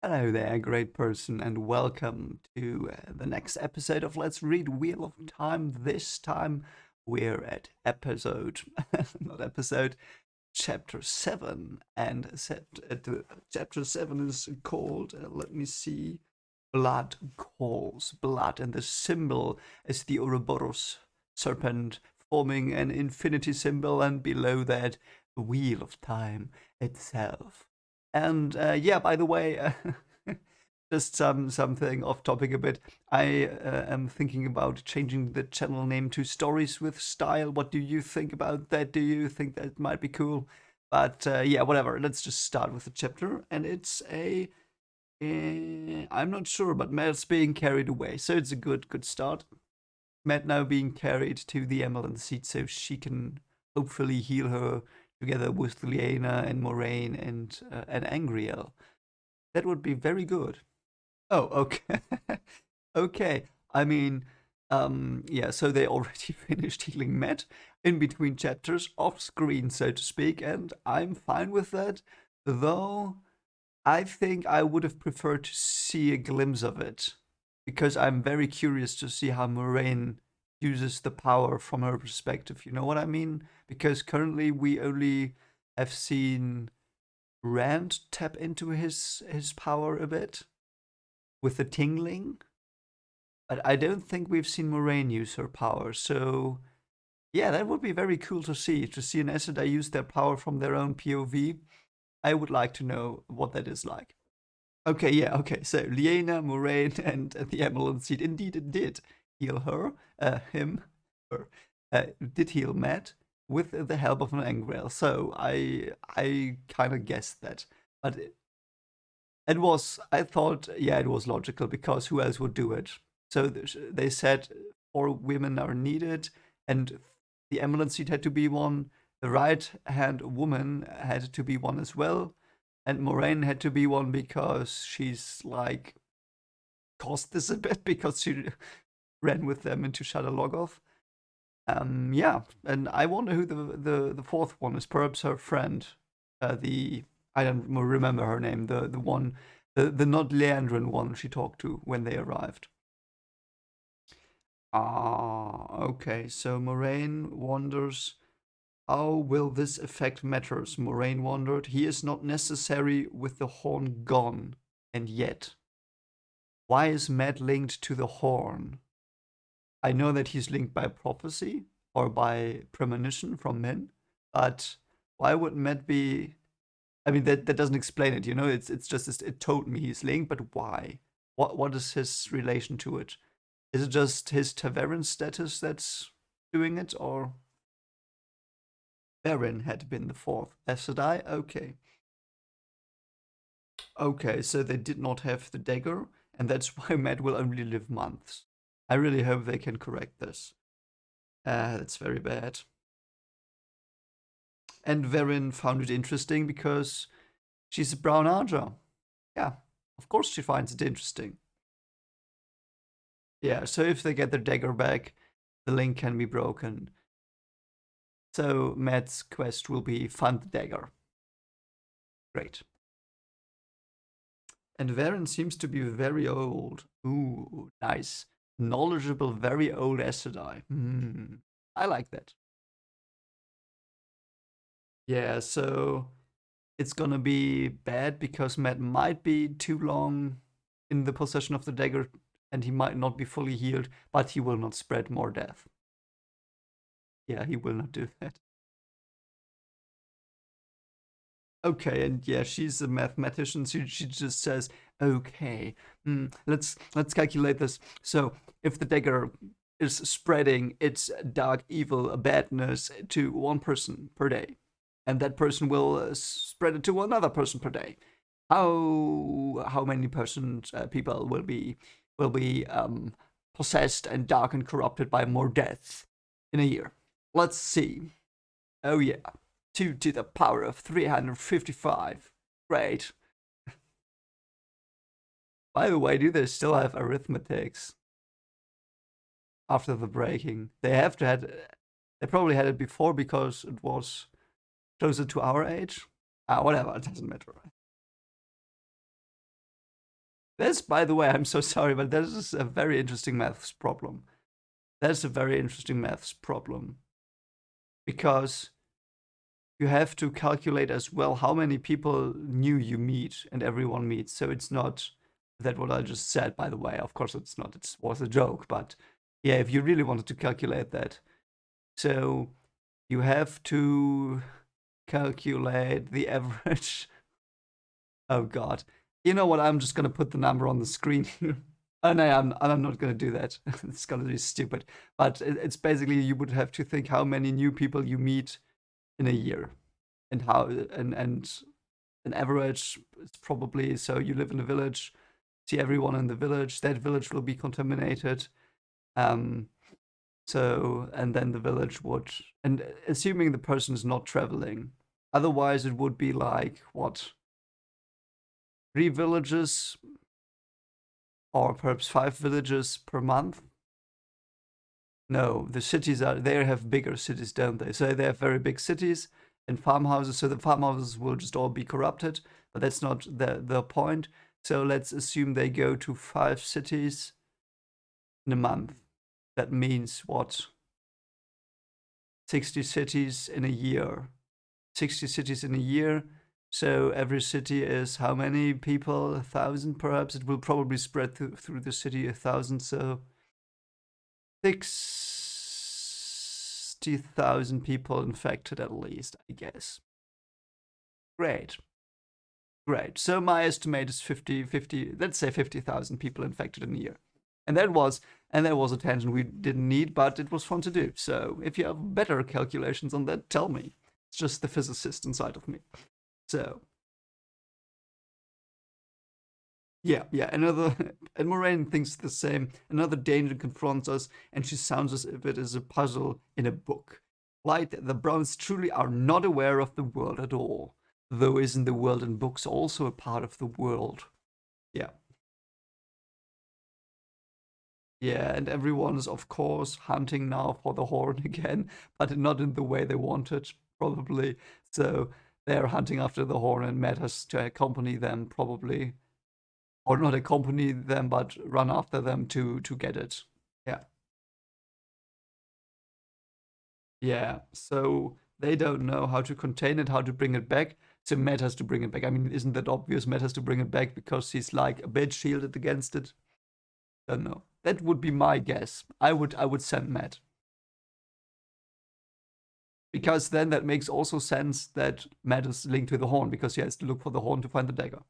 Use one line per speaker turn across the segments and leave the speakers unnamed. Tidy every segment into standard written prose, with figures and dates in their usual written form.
Hello there, great person, and welcome to the next episode of Let's Read Wheel of Time. This time we're at episode, not episode, chapter 7. And chapter 7 is called, let me see, Blood Calls. Blood, and the symbol is the Ouroboros serpent forming an infinity symbol, and below that, the Wheel of Time itself. And yeah, by the way, just something off topic a bit. I am thinking about changing the channel name to Stories with Style. What do you think about that? Do you think that might be cool? But yeah, whatever. Let's just start with the chapter, and it's I'm not sure, but Mel's being carried away, so it's a good start. Matt now being carried to the Emerald Seat so she can hopefully heal her together with Liana and Moraine and Angriel. That would be very good. Oh, okay. Okay. I mean, yeah, so they already finished healing Matt in between chapters, off screen, so to speak, and I'm fine with that. Though I think I would have preferred to see a glimpse of it because I'm very curious to see how Moraine uses the power from her perspective. You know what I mean? Because currently we only have seen Rand tap into his power a bit with the tingling, but I don't think we've seen Moraine use her power. So yeah, that would be very cool to see an Aes Sedai use their power from their own POV. I would like to know what that is like. Okay, yeah, okay. So Liena, Moraine, and the Emerald Seed indeed it did heal her, her, did heal Matt with the help of an Engrail. So I kind of guessed that, but it was, I thought, yeah, it was logical because who else would do it? So they said 4 women are needed, and the Emerald Seed had to be one. The right hand woman had to be one as well, and Moraine had to be one because she's like caused this a bit because she ran with them into Shadow Logoth. Yeah, and I wonder who the fourth one is. Perhaps her friend, the I don't remember her name. The one, the not Leandrin one she talked to when they arrived. Ah, okay. So Moraine wonders, how will this affect matters? Moraine wondered. He is not necessary with the horn gone, and yet, why is Matt linked to the horn? I know that he's linked by prophecy or by premonition from men, but why would Matt be? I mean, that doesn't explain it. You know, it's just it told me he's linked, but why? What is his relation to it? Is it just his Taverin status that's doing it, or Baron had been the fourth Aes Sedai? Okay, okay, so they did not have the dagger, and that's why Matt will only live months. I really hope they can correct this. That's very bad. And Verin found it interesting because she's a brown Arja. Yeah, of course she finds it interesting. Yeah, so if they get their dagger back, the link can be broken. So Matt's quest will be find the dagger. Great. And Verin seems to be very old. Ooh, nice. Knowledgeable, very old Aes Sedai. I like that. Yeah, so it's gonna be bad because Matt might be too long in the possession of the dagger and he might not be fully healed, but he will not spread more death. Yeah, he will not do that. Okay, and yeah, she's a mathematician. She just says, okay, let's calculate this. So if the dagger is spreading its dark evil badness to one person per day, and that person will spread it to another person per day, how many people will be possessed and dark and corrupted by more deaths in a year? Let's see. Oh yeah, 2 to the power of 355. Great. By the way, do they still have arithmetics after the breaking? They have to had. They probably had it before because it was closer to our age. Whatever, it doesn't matter. This, by the way, I'm so sorry, but this is a very interesting maths problem. That's a very interesting maths problem because you have to calculate as well how many people new you meet and everyone meets. So it's not that what I just said, by the way. Of course, it's not. It was a joke, but yeah, if you really wanted to calculate that, so you have to calculate the average. Oh God, you know what? I'm just gonna put the number on the screen here. Oh no, I'm not gonna do that. It's gonna be stupid. But it's basically you would have to think how many new people you meet in a year, and how and an average is probably so you live in a village, see everyone in the village. That village will be contaminated. Um, and then the village would, and assuming the person is not traveling, otherwise it would be like what, 3 villages or perhaps 5 villages per month. No, the cities are they have bigger cities, don't they? So they have very big cities and farmhouses. So the farmhouses will just all be corrupted, but that's not the point. So let's assume they go to 5 cities in a month. That means what? 60 cities in a year. 60 cities in a year. So every city is how many people? 1,000 perhaps. It will probably spread through the city 1,000. So 60,000 people infected at least, I guess. Great. Great. So my estimate is 50, let's say 50,000 people infected in a year. And that was a tangent we didn't need, but it was fun to do. So if you have better calculations on that, tell me. It's just the physicist inside of me. So yeah. Another and Moraine thinks the same. Another danger confronts us, and she sounds as if it is a puzzle in a book. Like the Browns truly are not aware of the world at all. Though isn't the world in books also a part of the world? Yeah. Yeah, and everyone is of course hunting now for the horn again, but not in the way they wanted, probably. So they're hunting after the horn, and Matt has to accompany them, probably, or not accompany them, but run after them to get it. Yeah, yeah. So they don't know how to contain it, how to bring it back. So Matt has to bring it back. I mean, isn't that obvious? Matt has to bring it back because he's like a bit shielded against it. Don't know. That would be my guess. I would send Matt. Because then that makes also sense that Matt is linked to the horn because he has to look for the horn to find the dagger.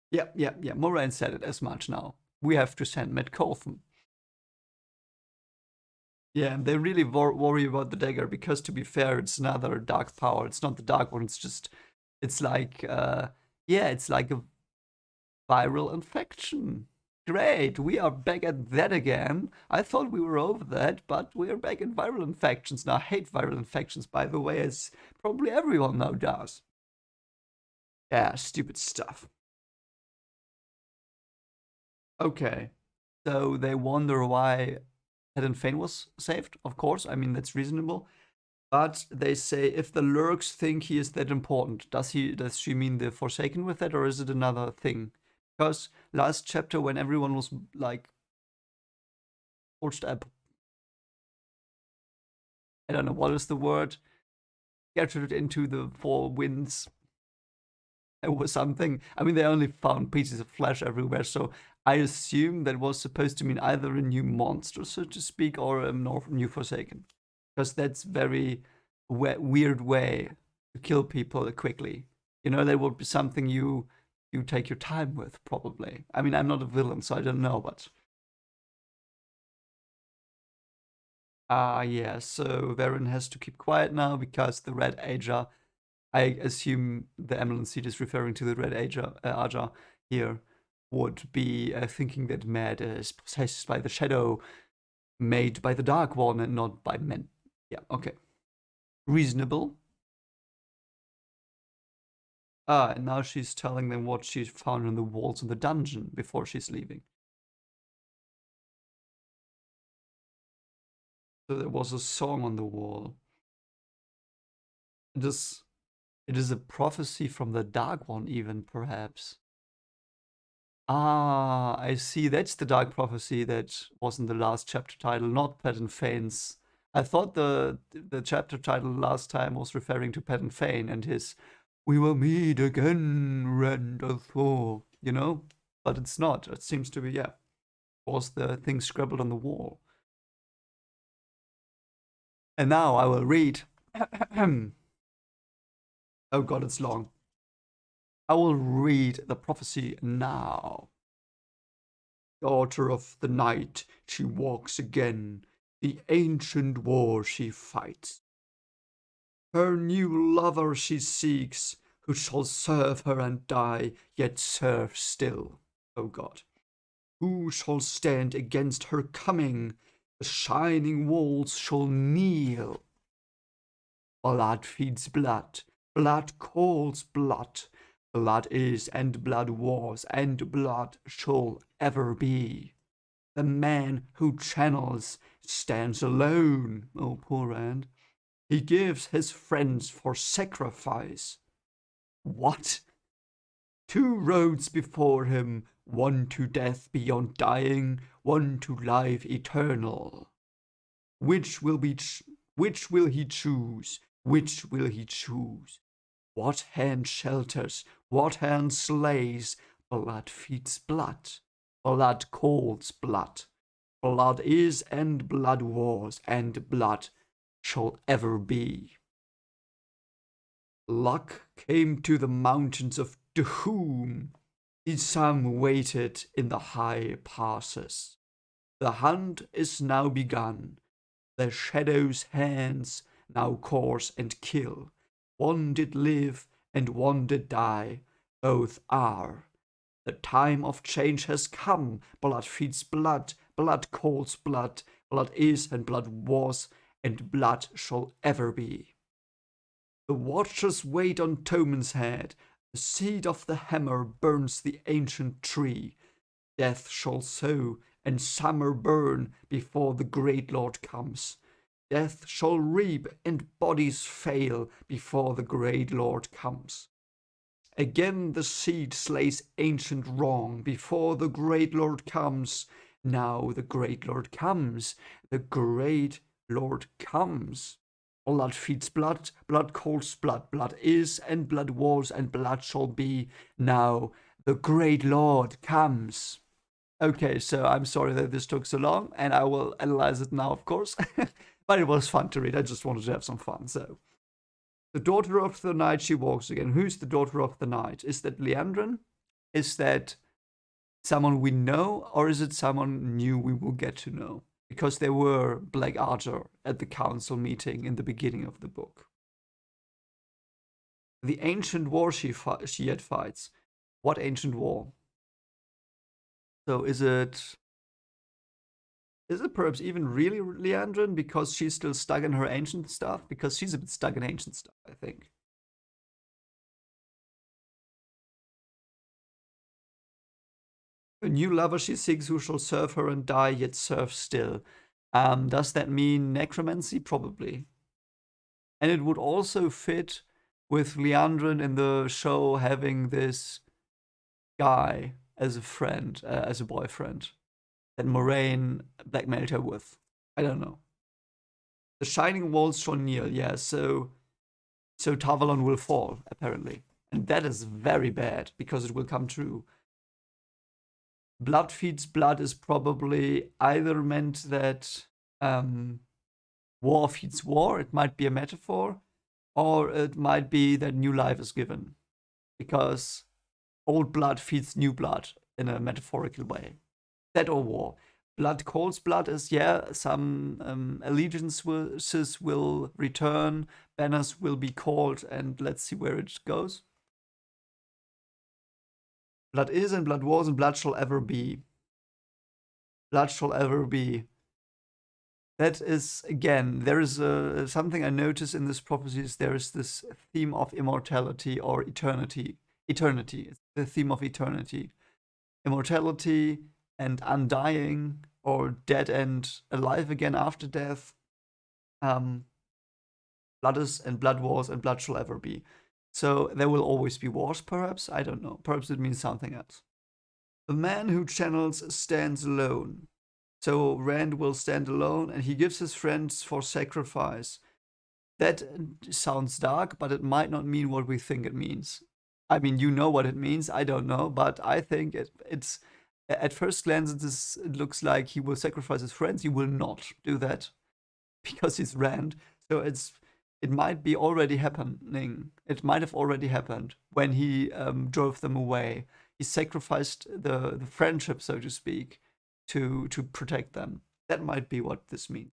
Yeah. Moraine said it as much now. We have to send Matt Colton. Yeah, and they really worry about the dagger because, to be fair, it's another dark power. It's not the dark one. It's just, it's like, yeah, it's like a viral infection. Great, we are back at that again. I thought we were over that, but we are back at viral infections now. I hate viral infections, by the way, as probably everyone now does. Yeah, stupid stuff. Okay. So they wonder why Eden Fane was saved, of course. I mean, that's reasonable. But they say if the Lurks think he is that important, does she mean the Forsaken with that, or is it another thing? Because last chapter when everyone was like forced up, I don't know what is the word, scattered into the four winds or something. I mean, they only found pieces of flesh everywhere, so I assume that was supposed to mean either a new monster, so to speak, or a new Forsaken, because that's very weird way to kill people quickly. You know, that would be something you take your time with, probably. I mean, I'm not a villain, so I don't know, but yeah. So Varen has to keep quiet now because the Red Aja. I assume the Emerald Seed is referring to the Red Aja here, would be thinking that Mad is possessed by the shadow made by the Dark One and not by men. Yeah, okay. Reasonable. And now she's telling them what she found on the walls in the dungeon before she's leaving. So there was a song on the wall. This It is a prophecy from the Dark One, even, perhaps. Ah, I see. That's the Dark Prophecy that was in the last chapter title, not Patton Fane's. I thought the chapter title last time was referring to Patton Fane and his "We will meet again, Randall Thor," you know? But it's not. It seems to be, yeah, was the thing scribbled on the wall. And now I will read. Oh god, it's long. I will read the prophecy now. Daughter of the night, she walks again, the ancient war she fights. Her new lover she seeks, who shall serve her and die, yet serve still. O God, who shall stand against her coming? The shining walls shall kneel. Blood feeds blood, blood calls blood. Blood is, and blood was, and blood shall ever be. The man who channels stands alone, oh poor Rand. He gives his friends for sacrifice. What? Two roads before him, one to death beyond dying, one to life eternal. Which will which will he choose? Which will he choose? What hand shelters? What hand slays? Blood feeds blood. Blood calls blood. Blood is, and blood was, and blood shall ever be. Luck came to the mountains of Doom. Some waited in the high passes. The hunt is now begun. The shadow's hands now course and kill. One did live, and one did die. Both are. The time of change has come. Blood feeds blood. Blood calls blood. Blood is, and blood was, and blood shall ever be. The watchers wait on Toman's head. The seed of the hammer burns the ancient tree. Death shall sow, and summer burn before the great Lord comes. Death shall reap, and bodies fail before the great Lord comes. Again the seed slays ancient wrong before the great Lord comes. Now the great Lord comes. The great Lord comes. Blood feeds blood, blood calls blood. Blood is, and blood was, and blood shall be. Now the great Lord comes. Okay, so I'm sorry that this took so long, and I will analyze it now, of course. But it was fun to read. I just wanted to have some fun. So, the daughter of the night, she walks again. Who's the daughter of the night? Is that Leandrin? Is that someone we know, or is it someone new we will get to know? Because there were Black Archer at the council meeting in the beginning of the book. The ancient war she yet fights. What ancient war? So is it perhaps even really Leandrin because she's still stuck in her ancient stuff? Because she's a bit stuck in ancient stuff, I think. A new lover she seeks who shall serve her and die, yet serve still. Does that mean necromancy? Probably. And it would also fit with Leandrin in the show having this guy as a friend, as a boyfriend, that Moraine blackmailed her with. I don't know. The shining walls shall kneel, yeah, so Tavalon will fall, apparently. And that is very bad, because it will come true. Blood feeds blood is probably either meant that war feeds war, it might be a metaphor, or it might be that new life is given. Because old blood feeds new blood in a metaphorical way. That or war. Blood calls blood is, yeah, some allegiances will return, banners will be called, and let's see where it goes. Blood is, and blood was, and blood shall ever be. Blood shall ever be. That is, again, there is something I notice in this prophecy is there is this theme of immortality or eternity. Eternity. It's the theme of eternity. Immortality and undying or dead and alive again after death. Blood is, and blood was, and blood shall ever be. So there will always be wars, perhaps? I don't know. Perhaps it means something else. The man who channels stands alone. So Rand will stand alone and he gives his friends for sacrifice. That sounds dark, but it might not mean what we think it means. I mean, you know what it means. I don't know, but I think it's at first glance it looks like he will sacrifice his friends. He will not do that because he's Rand. So it might be already happening. It might have already happened when he drove them away. He sacrificed the friendship, so to speak, to protect them. That might be what this means.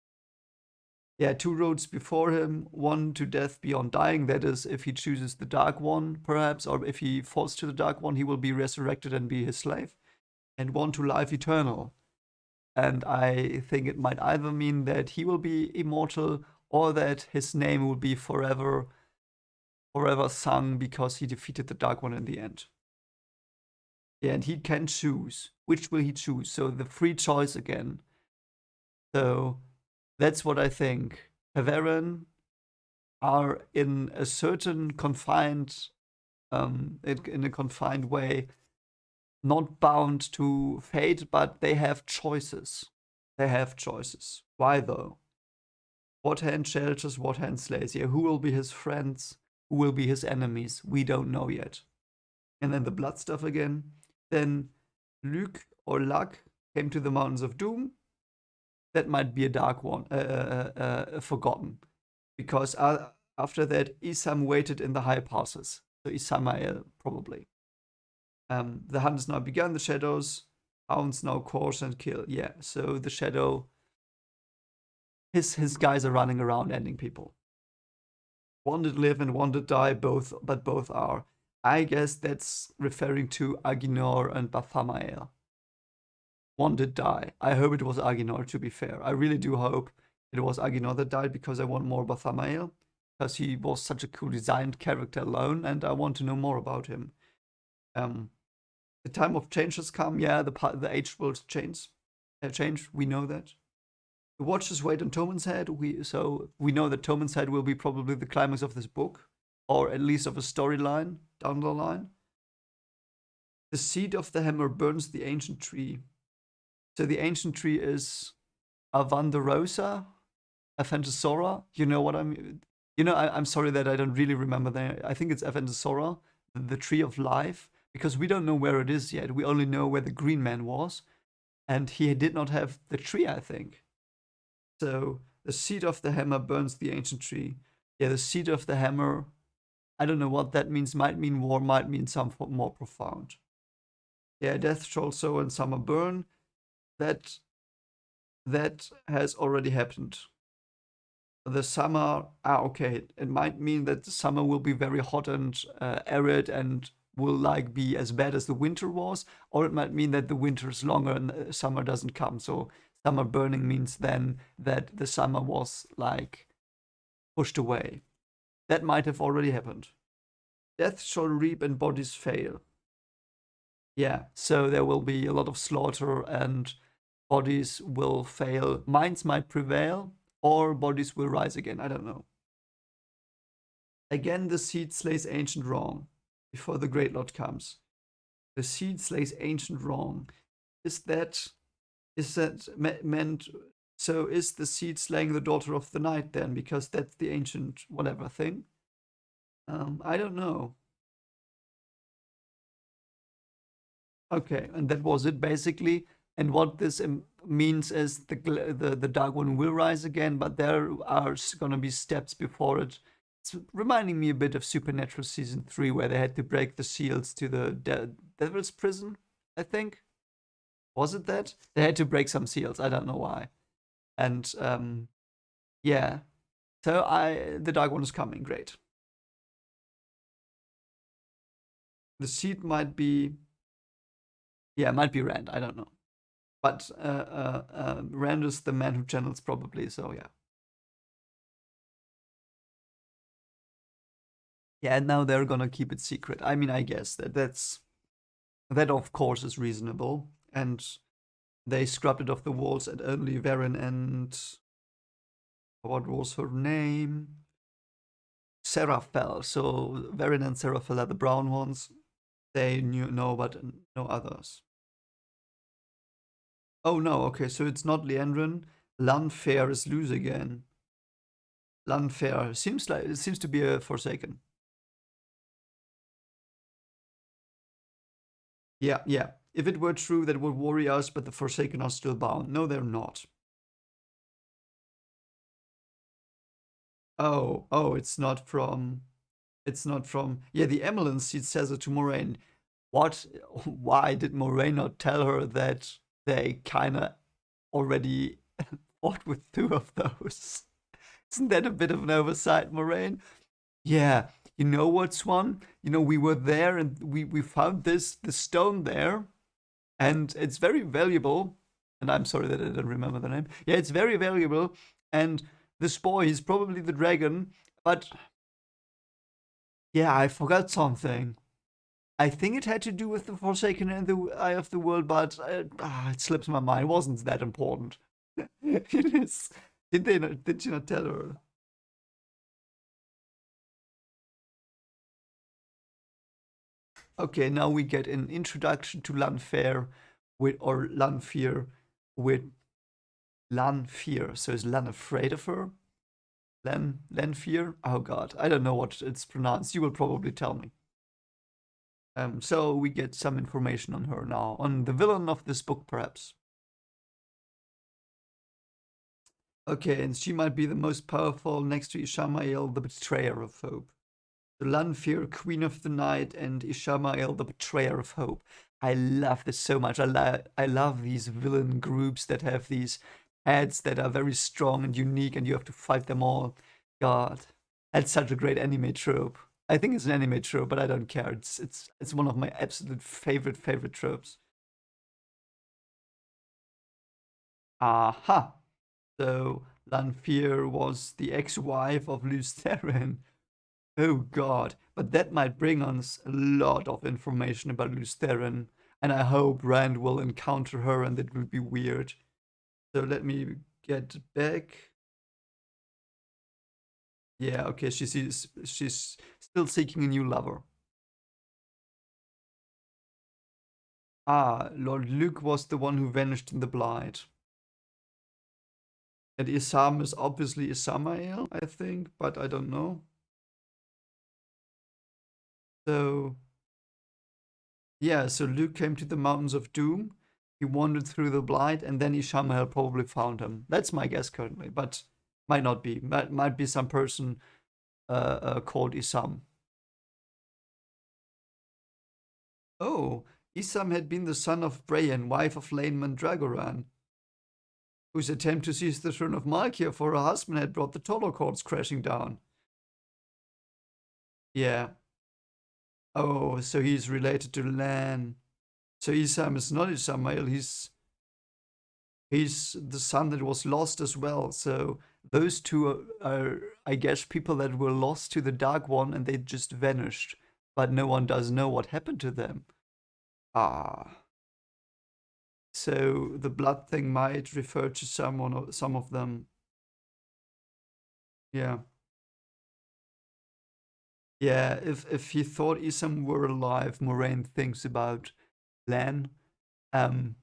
Yeah, two roads before him, one to death beyond dying. That is, if he chooses the Dark One, perhaps, or if he falls to the Dark One, he will be resurrected and be his slave. And one to life eternal. And I think it might either mean that he will be immortal or that his name will be forever, forever sung because he defeated the Dark One in the end. Yeah, and he can choose. Which will he choose? So the free choice again. So that's what I think. Bavarian are in a certain confined, in a confined way, not bound to fate, but they have choices. They have choices. Why though? What hand shelters, what hand slays? Yeah, who will be his friends? Who will be his enemies? We don't know yet. And then the blood stuff again. Then Luke or Luck came to the Mountains of Doom. That might be a dark one, forgotten. Because after that, Isam waited in the high passes. So Isamael, probably. The hunt is now begun, the shadows. Hounds now course and kill. Yeah, so the shadow, his guys are running around ending people. One did live and one did die, but both are. I guess that's referring to Aginor and Bathamael. One did die. I hope it was Aginor, to be fair. I really do hope it was Aginor that died because I want more Bathamael. Because he was such a cool designed character alone, and I want to know more about him. The time of change has come. Yeah, the age will change. We know that. The Watchers wait on Toman's head. So we know that Toman's head will be probably the climax of this book, or at least of a storyline down the line. The seed of the hammer burns the ancient tree. So the ancient tree is Avandarosa, Aphantasora. You know what I mean? You know, I'm sorry that I don't really remember that. I think it's Aphantasora, the tree of life, because we don't know where it is yet. We only know where the green man was, and he did not have the tree, I think. So the seed of the hammer burns the ancient tree. Yeah, the seed of the hammer. I don't know what that means. Might mean war, might mean something more profound. Yeah, death shall sow and summer burn. That has already happened. The summer, okay, it might mean that the summer will be very hot and arid and will like be as bad as the winter was, or it might mean that the winter is longer and the summer doesn't come. So summer burning means then that the summer was like pushed away. That might have already happened. Death shall reap and bodies fail. Yeah, so there will be a lot of slaughter and bodies will fail. Minds might prevail, or bodies will rise again. I don't know. Again, the seed slays ancient wrong before the great Lord comes. The seed slays ancient wrong. Is that meant? So is the seed slaying the daughter of the night then? Because that's the ancient whatever thing. I don't know. Okay, and that was it basically. And what this means is the Dark One will rise again, but there are gonna be steps before it. It's reminding me a bit of Supernatural season 3, where they had to break the seals to the Devil's prison. I think, was it that they had to break some seals? I don't know why. And yeah, so the Dark One is coming. Great. The seed might be, yeah, it might be Rand. I don't know. But Rand is the man who channels probably, so yeah. Yeah, and now they're gonna keep it secret. I mean, I guess that of course is reasonable. And they scrubbed it off the walls and only Varen and what was her name? Seraphel. So Verin and Seraphel are the brown ones. They know, but no others. Oh no, okay, so it's not Leandrin. Lanfair is loose again. Lanfair seems to be a Forsaken. Yeah, yeah. If it were true, that would worry us, but the Forsaken are still bound. No, they're not. Oh, it's not from. It's not from. Yeah, the Emerald Seed says it to Moraine. What? Why did Moraine not tell her that they kinda already fought with two of those? Isn't that a bit of an oversight, Moraine? Yeah, you know what's one? You know, we were there and we found the stone there, and it's very valuable. And I'm sorry that I don't remember the name. Yeah, it's very valuable. And this boy, he's probably the dragon. But yeah, I forgot something. I think it had to do with the Forsaken and the Eye of the World, but it slips my mind. It wasn't that important. It is. Did they not? Did you not tell her? Okay, now we get an introduction to Lanfair with or Lanfear with Lanfear. So is Lan afraid of her? Lanfear? Oh god, I don't know what it's pronounced. You will probably tell me. So we get some information on her now, on the villain of this book, perhaps. Okay, and she might be the most powerful next to Ishamael, the betrayer of hope. The Lanfear, Queen of the Night, and Ishamael, the betrayer of hope. I love this so much. I love these villain groups that have these heads that are very strong and unique, and you have to fight them all. God, that's such a great anime trope. I think it's an anime trope, but I don't care. It's one of my absolute favorite tropes. Aha! So Lanfear was the ex-wife of Lutheran. Oh god, but that might bring us a lot of information about Lutheran, and I hope Rand will encounter her and it will be weird. So let me get back. Yeah, okay, she's still seeking a new lover. Ah, Lord Luke was the one who vanished in the Blight. And Isam is obviously Isamael, I think, but I don't know. So yeah, so Luke came to the Mountains of Doom. He wandered through the Blight, and then Ishamael probably found him. That's my guess currently, but might not be. Might be some person called Isam. Oh, Isam had been the son of Brian, wife of Laenman Dragoran, whose attempt to seize the throne of Malkia for her husband had brought the Tolokords crashing down. Yeah. Oh, so he's related to Lan. So Isam is not Isamael, he's the son that was lost as well. So those two are, I guess, people that were lost to the Dark One and they just vanished. But no one does know what happened to them. Ah. So the blood thing might refer to someone or some of them. Yeah. Yeah, if he thought Isam were alive, Moraine thinks about Lan. Um,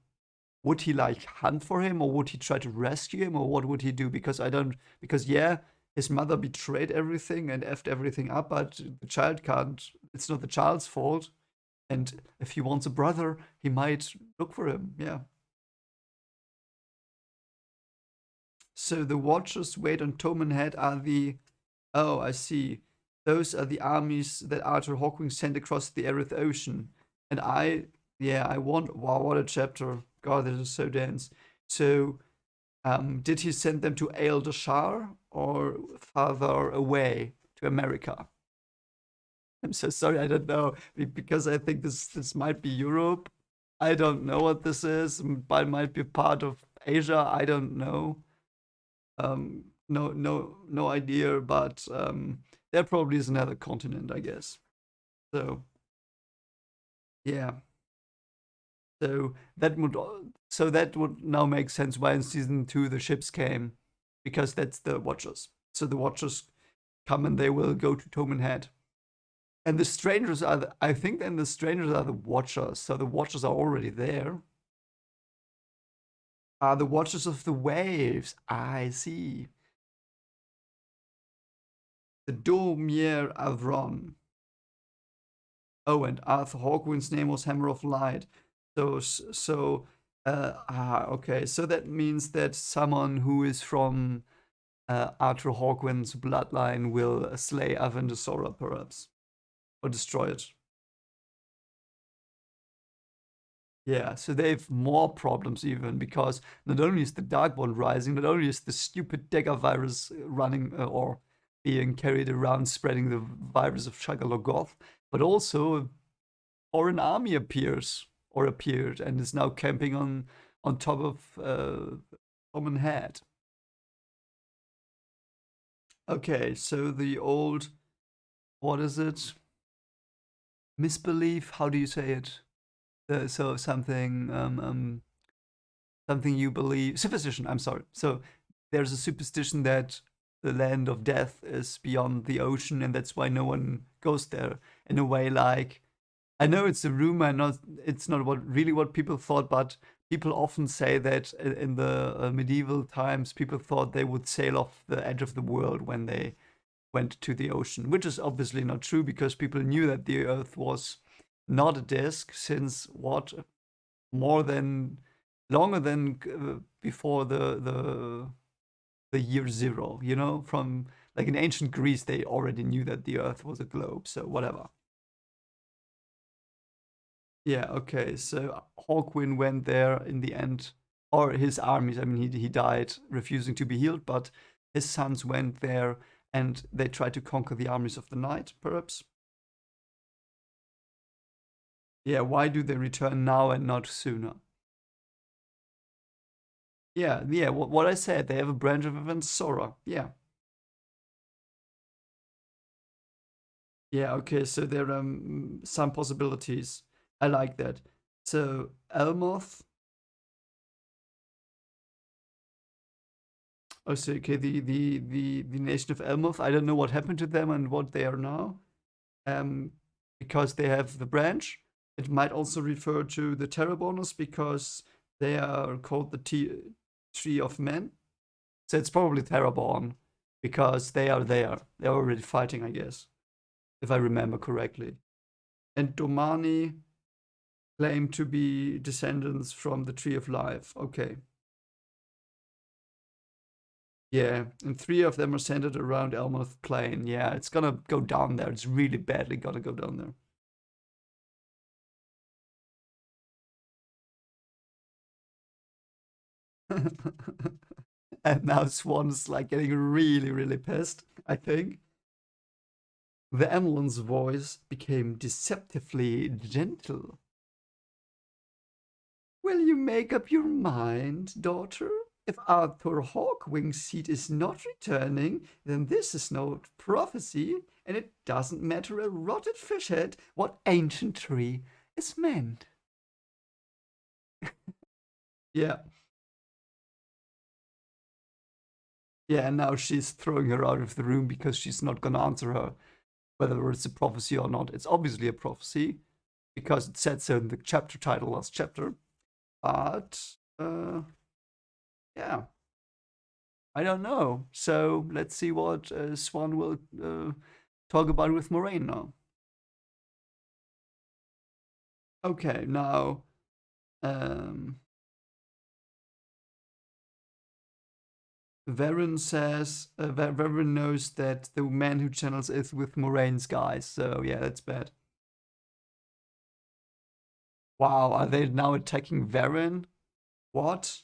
would he like hunt for him or would he try to rescue him or what would he do? Because I don't because yeah, his mother betrayed everything and effed everything up, but the child can't it's not the child's fault. And if he wants a brother, he might look for him. Yeah. So the Watchers wait on Tomenhead are the oh, I see. Those are the armies that Arthur Hawking sent across the Arid Ocean. And yeah, I want, wow, what a chapter. God, this is so dense. So, did he send them to Ale Shar or farther away to America? I'm so sorry, I don't know because I think this might be Europe. I don't know what this is, but it might be part of Asia. I don't know. No idea, but there probably is another continent, I guess. So yeah, so that would now make sense why in season two the ships came, because that's the Watchers. So the Watchers come and they will go to Toman Head. And the strangers are, I think, then the strangers are the Watchers. So the Watchers are already there. Are the Watchers of the Waves? I see. The Dormier Avron. Oh, and Arthur Hawkwind's name was Hammer of Light. Okay. So that means that someone who is from Arthur Hawkwind's bloodline will slay Avendosora, perhaps, or destroy it. Yeah, so they have more problems even because not only is the Darkborn rising, not only is the stupid Dagger virus running or being carried around spreading the virus of Shagalogoth, but also a foreign army appeared and is now camping on top of Common Head. Okay, so the old, what is it? Misbelief? How do you say it? So something you believe, superstition. I'm sorry. So there's a superstition that the land of death is beyond the ocean, and that's why no one goes there. In a way, like I know it's a rumor, and not it's not what people thought, but people often say that in the medieval times, people thought they would sail off the edge of the world when they went to the ocean, which is obviously not true because people knew that the Earth was not a disk since what more than longer than before the year zero. You know, from like in ancient Greece, they already knew that the Earth was a globe. So whatever. Yeah. Okay. So Hawkwind went there in the end, or his armies. I mean, he died refusing to be healed, but his sons went there and they tried to conquer the armies of the night, perhaps. Yeah. Why do they return now and not sooner? Yeah. Yeah. What I said, they have a branch of Avensora. Yeah. Yeah, okay, so there are some possibilities. I like that. So Elmoth, oh, so okay, the nation of Elmoth. I don't know what happened to them and what they are now. Um, because they have the branch. It might also refer to the Terrabornus because they are called the Tree of Men. So it's probably Terraborn because they are there. They're already fighting, I guess, if I remember correctly. And Domani claim to be descendants from the Tree of Life. Okay. Yeah, and three of them are centered around Elmoth Plain. Yeah, it's gonna go down there. It's really badly gonna go down there. And now Swan's like getting really, really pissed, I think. The Emelin's voice became deceptively gentle. Will you make up your mind, daughter? If Arthur Hawkwing's seed is not returning, then this is no prophecy, and it doesn't matter a rotted fish head what ancient tree is meant. Yeah, yeah, and now she's throwing her out of the room because she's not gonna answer her whether it's a prophecy or not. It's obviously a prophecy because it said so in the chapter title last chapter. But yeah, I don't know. So let's see what Swan will talk about with Moraine now. Okay, now um, Varen says Varen knows that the man who channels is with Moraine's guys. So yeah, that's bad. Wow, are they now attacking Varen? What?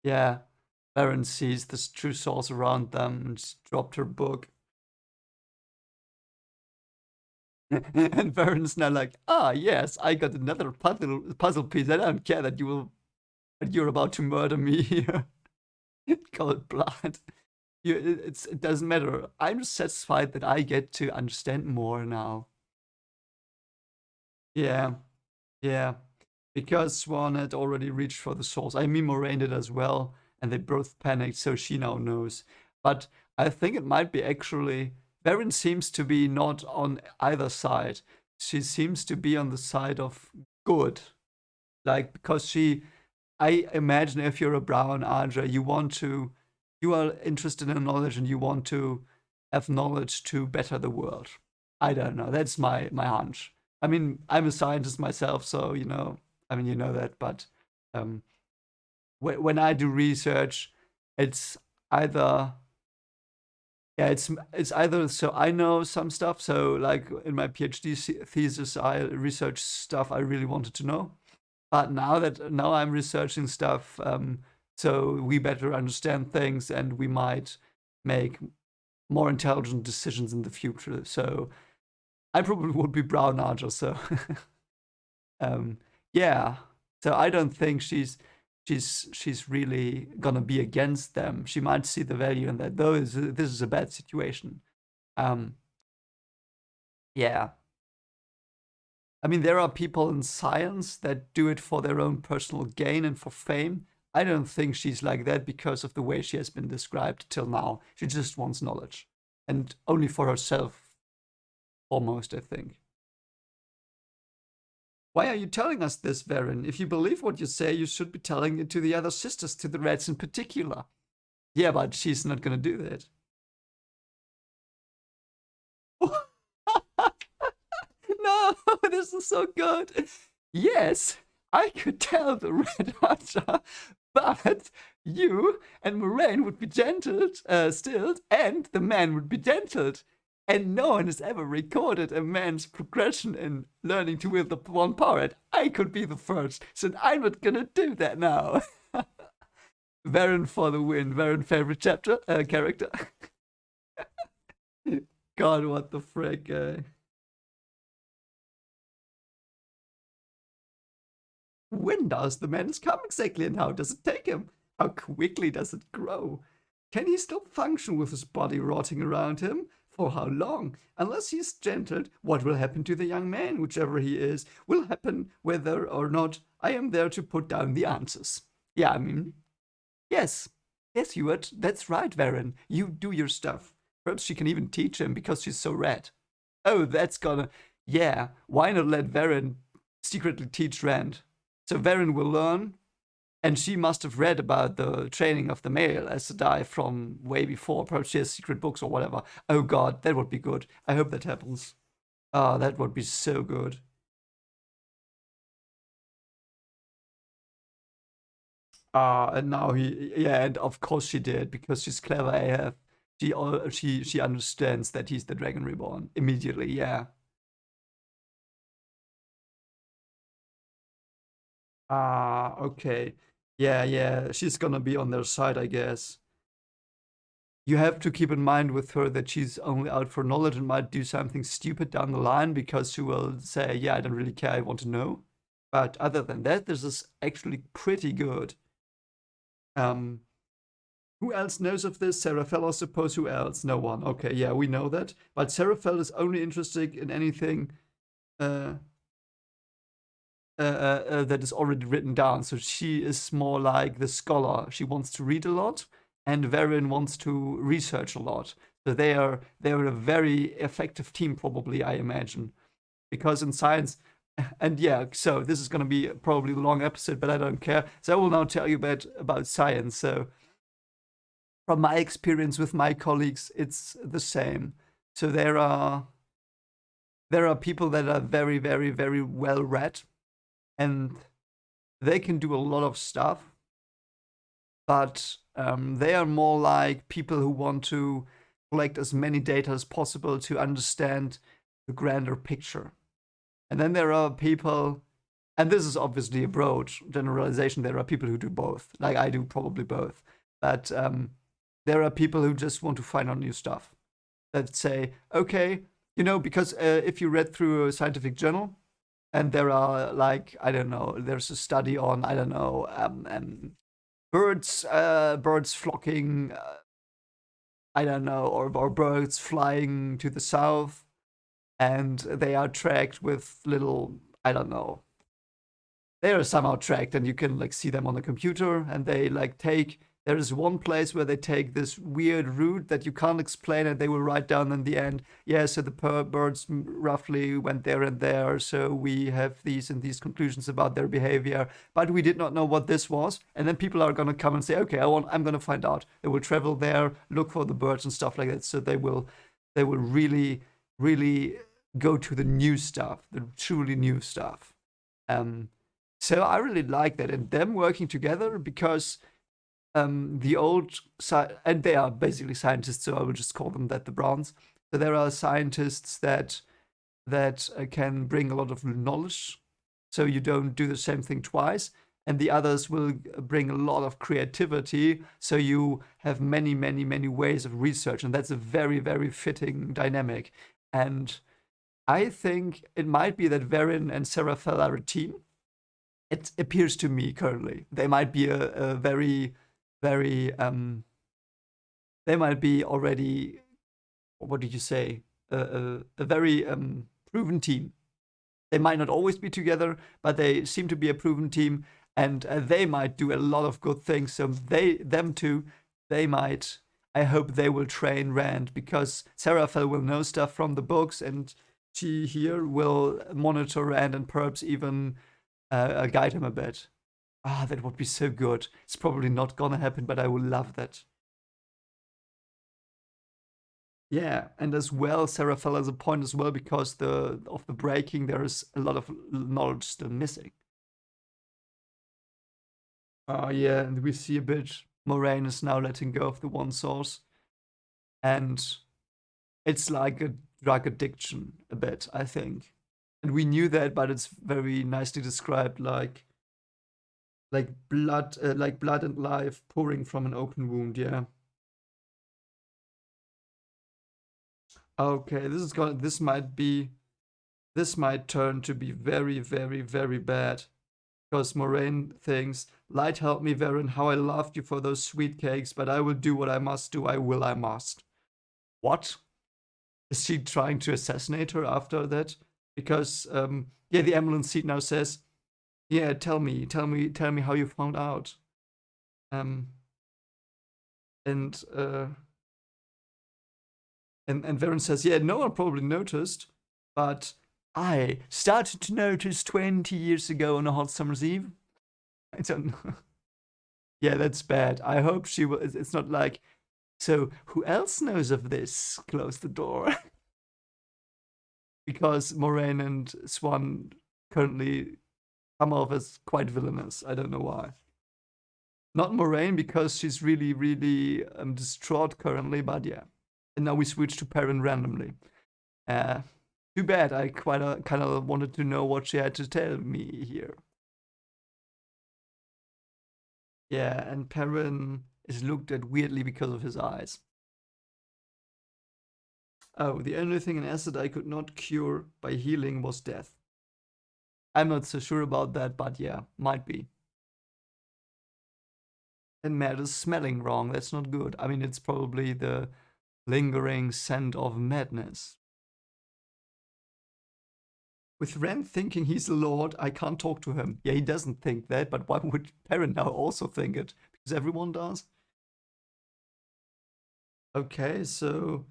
Yeah, Varen sees the true source around them and just dropped her book. And Varen's now like, ah, yes, I got another puzzle piece. I don't care that you're about to murder me here. Cold blood. It doesn't matter. I'm just satisfied that I get to understand more now. Yeah, yeah. Because Swan had already reached for the source. I mean, Moraine did as well, and they both panicked, so she now knows. But I think it might be actually. Varen seems to be not on either side. She seems to be on the side of good. Like, because I imagine if you're a brown Archer, you are interested in knowledge and you want to have knowledge to better the world. I don't know. That's my hunch. I mean, I'm a scientist myself, so I mean, you know that. But um, when I do research, it's either yeah, it's either so I know some stuff. So like in my PhD thesis, I researched stuff I really wanted to know. But now I'm researching stuff, so we better understand things and we might make more intelligent decisions in the future. So I probably would be brown Archer. So um, yeah. So I don't think she's really gonna be against them. She might see the value in that. Though this is a bad situation. Um, yeah. I mean, there are people in science that do it for their own personal gain and for fame. I don't think she's like that because of the way she has been described till now. She just wants knowledge. And only for herself, almost, I think. Why are you telling us this, Varen? If you believe what you say, you should be telling it to the other sisters, to the Reds in particular. Yeah, but she's not gonna do that. No, this is so good. Yes, I could tell the Red Archer, but you and Moraine would be stilled, and the man would be gentled. And no one has ever recorded a man's progression in learning to wield the one power. And I could be the first, so I'm not gonna do that now. Varen for the win. Varen favorite character. God, what the frick? When does the man's come exactly, and how does it take him? How quickly does it grow? Can he still function with his body rotting around him? For how long? Unless he is gentled, what will happen to the young man, whichever he is, will happen whether or not I am there to put down the answers. Yeah, I mean, yes. Yes, that's right, Varen. You do your stuff. Perhaps she can even teach him because she's so red. Oh, that's gonna. Yeah, why not let Varen secretly teach Rand? So Varen will learn, and she must have read about the training of the male as a die from way before. Perhaps she has secret books or whatever. Oh god, that would be good. I hope that happens. Ah, that would be so good. And now yeah, and of course she did because she's clever AF. She understands that he's the Dragon Reborn immediately. Yeah. Ah, okay. Yeah, yeah. She's gonna be on their side, I guess. You have to keep in mind with her that she's only out for knowledge and might do something stupid down the line because she will say, yeah, I don't really care, I want to know. But other than that, this is actually pretty good. Um, who else knows of this? Seraphel, I suppose. Who else? No one. Okay, yeah, we know that. But Seraphel is only interested in anything uh, that is already written down. So she is more like the scholar. She wants to read a lot, and Varian wants to research a lot. So they are a very effective team, probably, I imagine, because in science. And yeah, so this is going to be probably a long episode, but I don't care. So I will now tell you about science. So from my experience with my colleagues, it's the same. So there are people that are very, very, very well read, and they can do a lot of stuff, but they are more like people who want to collect as many data as possible to understand the grander picture. And then there are people, and this is obviously a broad generalization, there are people who do both, like I do probably both. But there are people who just want to find out new stuff that say, okay, because if you read through a scientific journal, and there are like I don't know, there's a study on I don't know birds flocking, I don't know, or birds flying to the south, and they are tracked with little I don't know. They are somehow tracked, and you can like see them on the computer, and they like take There is one place where they take this weird route that you can't explain, and they will write down in the end, yeah, so the birds roughly went there and there, so we have these and these conclusions about their behavior, but we did not know what this was. And then people are gonna come and say, okay, I'm gonna find out. They will travel there, look for the birds and stuff like that. So they will really, really go to the new stuff, the truly new stuff. Um, so I really like that, and them working together because the and they are basically scientists, so I will just call them that, the Browns. So there are scientists that can bring a lot of knowledge, so you don't do the same thing twice. And the others will bring a lot of creativity, so you have many, many, many ways of research, and that's a very, very fitting dynamic. And I think it might be that Verin and Seraphel are a team. It appears to me currently they might be a very, very they might be already, what did you say, a very proven team. They might not always be together, but they seem to be a proven team, and they might do a lot of good things. So them two, they might. I hope they will train Rand, because Seraphel will know stuff from the books, and she here will monitor Rand and perhaps even guide him a bit. Ah, that would be so good. It's probably not gonna happen, but I would love that. Yeah, and as well, Seraphel has a point as well, because the breaking, there is a lot of knowledge still missing. Oh yeah, and we see a bit Moraine is now letting go of the one source, and it's like a drug addiction a bit, I think. And we knew that, but it's very nicely described, like blood and life pouring from an open wound. Yeah. Okay, this might turn to be very, very, very bad. Because Moraine thinks, Light help me, Varen, how I loved you for those sweet cakes, but I will do what I must do, I must. What? Is she trying to assassinate her after that? Because, yeah, the ambulance seat now says, yeah, tell me how you found out. Um, and, uh, and Varen says, yeah, no one probably noticed, but I started to notice 20 years ago on a hot summer's eve. I don't know. Yeah, that's bad. I hope she will. It's not like, so who else knows of this? Close the door. Because Moraine and Swan currently come off as quite villainous. I don't know why. Not Moraine, because she's really, really distraught currently, but yeah. And now we switch to Perrin randomly. Uh, Too bad. I quite kind of wanted to know what she had to tell me here. Yeah, and Perrin is looked at weirdly because of his eyes. Oh, the only thing in acid I could not cure by healing was death. I'm not so sure about that, but yeah, might be. And Matt is smelling wrong. That's not good. I mean, it's probably the lingering scent of madness. With Ren thinking he's a lord, I can't talk to him. Yeah, he doesn't think that, but why would Perrin now also think it? Because everyone does. Okay, so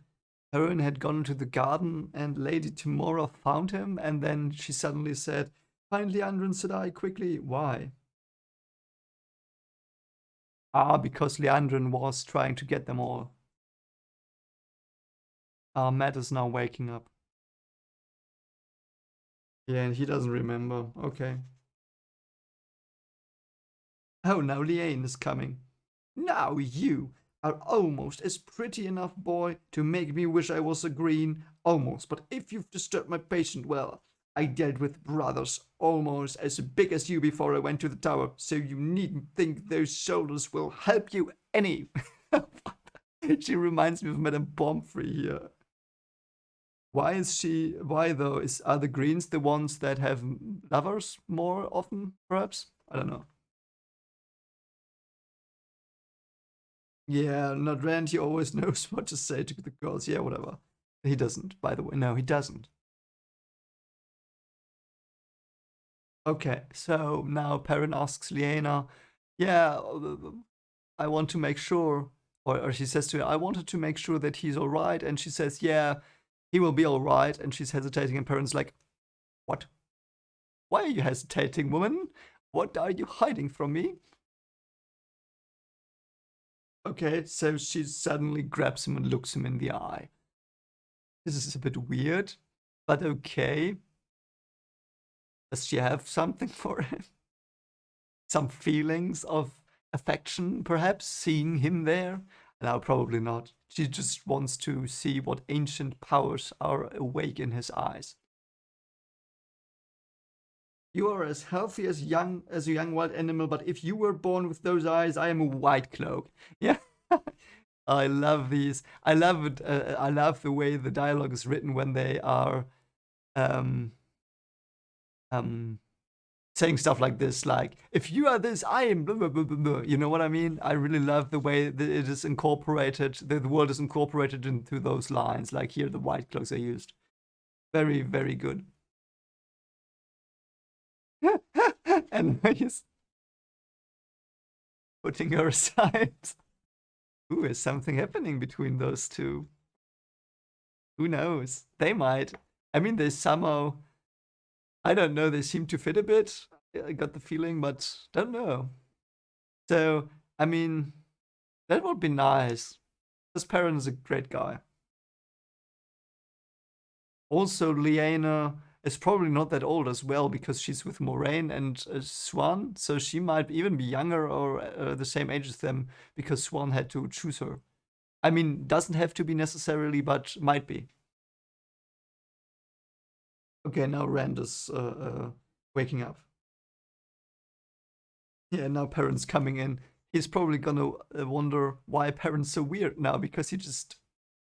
Perrin had gone into the garden, and Lady Timora found him, and then she suddenly said, "Find Leandrin," said I quickly. Why? Ah, because Leandrin was trying to get them all. Matt is now waking up. Yeah, and he doesn't remember. Okay. Oh, now Liane is coming. Now you are almost as pretty enough, boy, to make me wish I was a green. Almost, but if you've disturbed my patient, well, I dealt with brothers almost as big as you before I went to the tower, so you needn't think those shoulders will help you any. She reminds me of Madame Pomfrey here. Why is she? Why though? Are the greens the ones that have lovers more often? Perhaps, I don't know. Yeah, not Rand. He always knows what to say to the girls. Yeah, whatever. He doesn't, by the way. No, he doesn't. Okay, so now Perrin asks Liana, yeah, I want to make sure, or she says to her, I wanted to make sure that he's all right. And she says, yeah, he will be all right. And she's hesitating, and Perrin's like, what? Why are you hesitating, woman? What are you hiding from me? Okay, so she suddenly grabs him and looks him in the eye. This is a bit weird, but okay. Does she have something for him? Some feelings of affection, perhaps, seeing him there? No, probably not. She just wants to see what ancient powers are awake in his eyes. You are as healthy as a young wild animal, but if you were born with those eyes, I am a white cloak. Yeah. I love these. I love it. I love the way the dialogue is written when they are um, um, saying stuff like this, like, if you are this, I am blah, blah, blah, blah, blah. You know what I mean? I really love the way that it is incorporated, the world is incorporated into those lines. Like here, the white cloaks are used. Very, very good. And he's putting her aside. Ooh, is something happening between those two? Who knows? They might. I mean, they somehow, I don't know, they seem to fit a bit. I got the feeling, but don't know. So, I mean, that would be nice. This parent is a great guy. Also, Liana is probably not that old as well because she's with Moraine and Swan, so she might even be younger or the same age as them because Swan had to choose her. I mean, doesn't have to be necessarily, but might be. Okay, now Rand is waking up. Yeah, now Perrin's coming in. He's probably gonna wonder why Perrin's so weird now because he just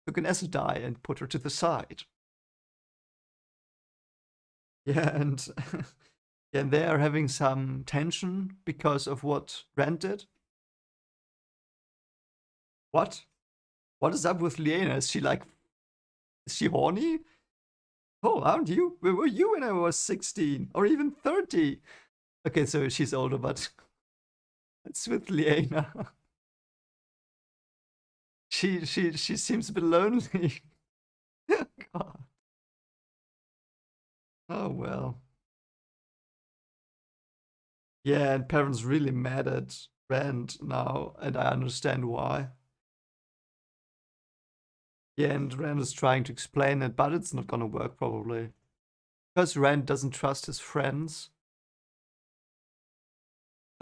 took an Aes Sedai and put her to the side. Yeah, and yeah, they are having some tension because of what Rand did. What? What is up with Liana? Is she like, is she horny? Oh, aren't you? Where were you when I was 16 or even 30? Okay, so she's older, but it's with Liana. She seems a bit lonely. God. Oh well. Yeah, and Perrin's really mad at Rand now, and I understand why. Yeah, and Rand is trying to explain it, but it's not gonna work probably. Because Rand doesn't trust his friends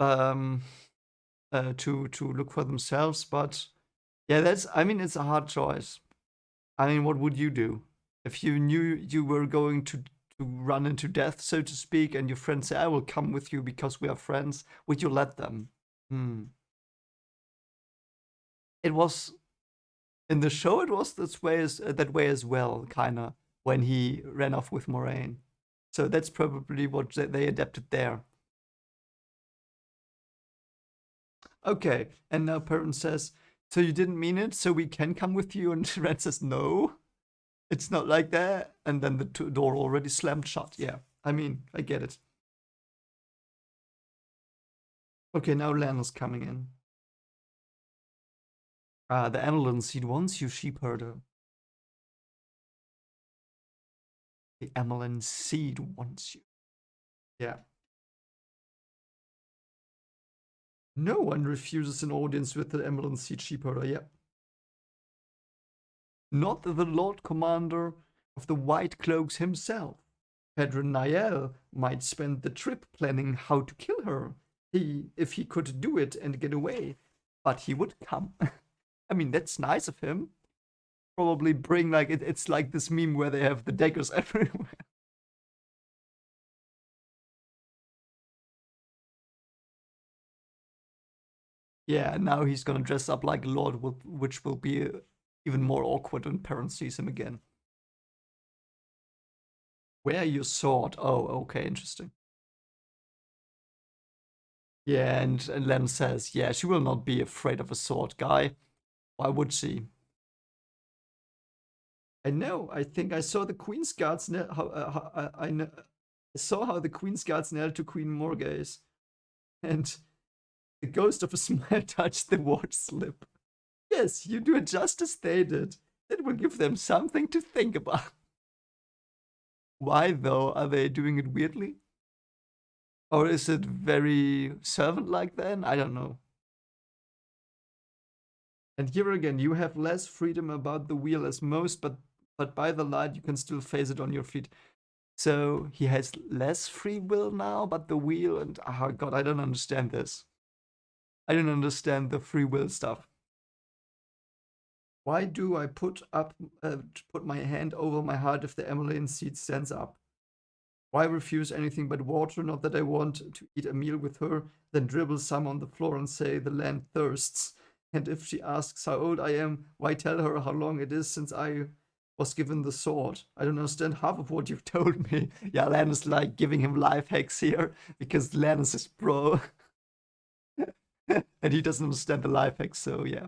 um, to look for themselves. But yeah, I mean, it's a hard choice. I mean, what would you do if you knew you were going to run into death, so to speak, and your friends say, "I will come with you because we are friends"? Would you let them? Hmm. It was in the show. It was that way as well, kinda when he ran off with Moraine. So that's probably what they adapted there. Okay, and now Perrin says, so you didn't mean it, so we can come with you? And Red says, no, it's not like that. And then the door already slammed shut. Yeah, I mean, I get it. Okay, now Lana's coming in. The Amelin seed wants you, sheep herder. The Amelin seed wants you. Yeah. No one refuses an audience with the Amelin seed sheep herder. Yeah. Not the Lord Commander of the White Cloaks himself. Pedro Niel might spend the trip planning how to kill her. If he could do it and get away, but he would come. I mean, that's nice of him. Probably bring like it's like this meme where they have the daggers everywhere. Yeah, now he's gonna dress up like a lord, which will be even more awkward when Perrin sees him again. Wear your sword. Oh, okay, interesting. Yeah, and Len says, yeah, she will not be afraid of a sword guy. Why would she? I know. I think I saw the Queen's Guards. I saw how the Queen's Guards nailed to Queen Morgaze, and The ghost of a smile touched the ward's lip. Yes, you do it just as they did. It will give them something to think about. Why, though? Are they doing it weirdly? Or is it very servant like then? I don't know. And here again, you have less freedom about the wheel as most, but by the light you can still face it on your feet. So he has less free will now, but the wheel and oh god, I don't understand this. I don't understand the free will stuff. Why do I put my hand over my heart if the Emmeline seed stands up? Why refuse anything but water? Not that I want to eat a meal with her, then dribble some on the floor and say the land thirsts. And if she asks how old I am, why tell her how long it is since I was given the sword? I don't understand half of what you've told me. Yeah, Lannis like giving him life hacks here because Lannis is bro. And he doesn't understand the life hacks, so yeah.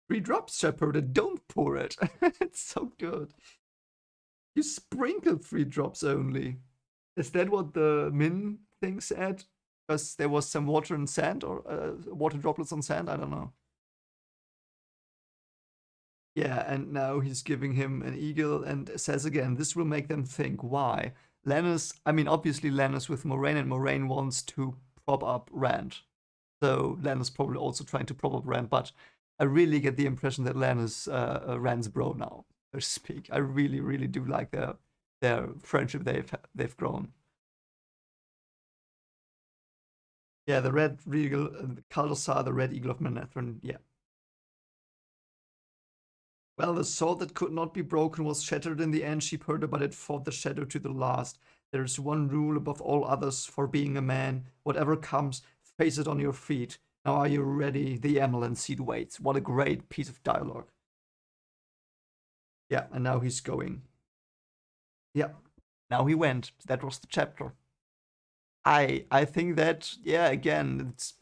3 drops, Shepherd, and don't pour it. It's so good. You sprinkled 3 drops only. Is that what the Min thing said? Because there was some water and sand, or water droplets on sand? I don't know. Yeah, and now he's giving him an eagle and says again, this will make them think. Why? Lannis, I mean, obviously Lannis with Moraine, and Moraine wants to prop up Rand. So Lannis probably also trying to prop up Rand, but I really get the impression that Lannis Rand's bro now, so to speak. I really, really do like their friendship they've grown. Yeah, the Red Eagle, Kaldasar, the Red Eagle of Manetheren, yeah. Well, the sword that could not be broken was shattered in the end. Sheep herder, but it fought the shadow to the last. There is one rule above all others for being a man. Whatever comes, face it on your feet. Now are you ready? The Emerald Seed waits. What a great piece of dialogue. Yeah, and now he's going. Yeah, now he went. That was the chapter. I think that, yeah, again, it's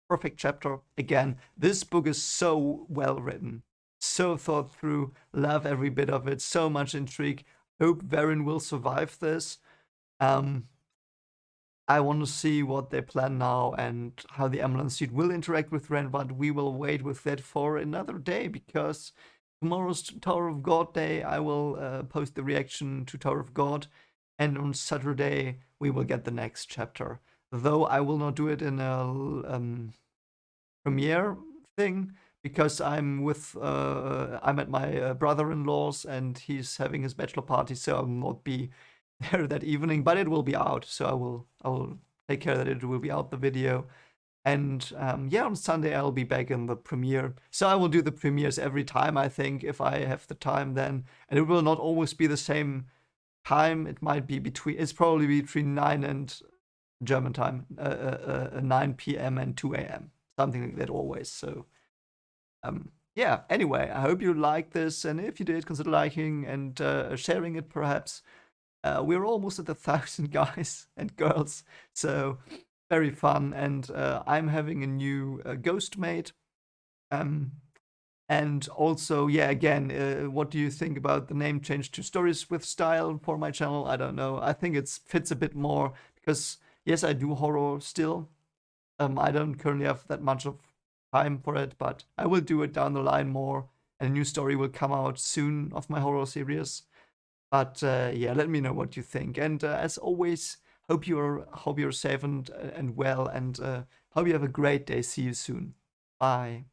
perfect chapter. Again, this book is so well written, so thought through. Love every bit of it. So much intrigue. Hope Varen will survive this. I want to see what they plan now and how the ambulance seat will interact with Ren, but we will wait with that for another day because tomorrow's Tower of God day. I will post the reaction to Tower of God, and on Saturday we will get the next chapter. Though I will not do it in a premiere thing because I'm at my brother-in-law's and he's having his bachelor party, so I will not be there that evening, but it will be out. So I will take care that it will be out, the video. And yeah, on Sunday I'll be back in the premiere. So I will do the premieres every time, I think, if I have the time then. And it will not always be the same time. It might be it's probably between 9 and German time, 9 p.m. and 2 a.m. Something like that always. So yeah, anyway, I hope you liked this. And if you did, consider liking and sharing it perhaps. We're almost at 1,000 guys and girls, so very fun. And I'm having a new ghost mate. And also, yeah, again, what do you think about the name change to Stories with Style for my channel? I don't know. I think it fits a bit more because, yes, I do horror still. I don't currently have that much of time for it, but I will do it down the line more. And a new story will come out soon of my horror series. But yeah, let me know what you think. And as always, hope you're safe and well, and hope you have a great day. See you soon. Bye.